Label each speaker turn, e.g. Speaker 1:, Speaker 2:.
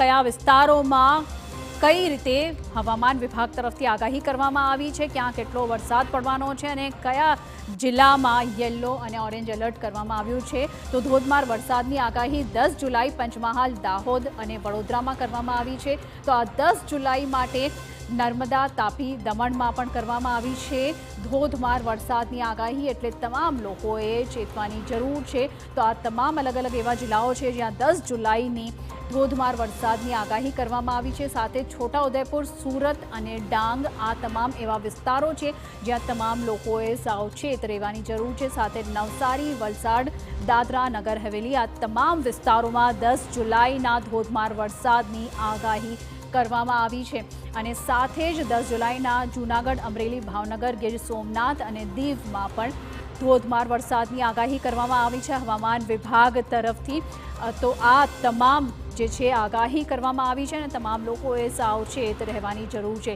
Speaker 1: કયા વિસ્તારોમાં કઈ રીતે હવામાન વિભાગ તરફથી આગાહી કરવામાં આવી છે, ક્યાં કેટલો વરસાદ પડવાનો છે અને કયા જિલ્લામાં યલો અને ઓરેન્જ એલર્ટ કરવામાં આવ્યું છે। તો ધોધમાર વરસાદની આગાહી 10 જુલાઈ પંચમહાલ, દાહોદ અને વડોદરામાં કરવામાં આવી છે। તો આ 10 જુલાઈ માટે નર્મદા, તાપી, દમણમાં પણ કરવામાં આવી છે ધોધમાર વરસાદની આગાહી, એટલે તમામ લોકોએ ચેતવાની જરૂર છે। તો આ તમામ અલગ અલગ એવા જિલ્લાઓ છે જ્યાં 10 જુલાઈની ધોધમાર વરસાદની આગાહી કરવામાં આવી છે। સાથે છોટાઉદેપુર, સુરત અને ડાંગ આ તમામ એવા વિસ્તારો છે જ્યાં તમામ લોકોએ સાવચેત રહેવાની જરૂર છે। સાથે નવસારી, વલસાડ, દાદરા, નગર હવેલી આ તમામ વિસ્તારોમાં 10 જુલાઈના ધોધમાર વરસાદની આગાહી કરવામાં આવી છે। અને સાથે જ 10 જુલાઈના જૂનાગઢ, અમરેલી, ભાવનગર, ગીર સોમનાથ અને દીવમાં પણ ધોધમાર વરસાદની આગાહી કરવામાં આવી છે હવામાન વિભાગ તરફથી। તો આ તમામ જે છે આગાહી કરવામાં આવી છે અને તમામ લોકોએ સાવચેત રહેવાની જરૂર છે।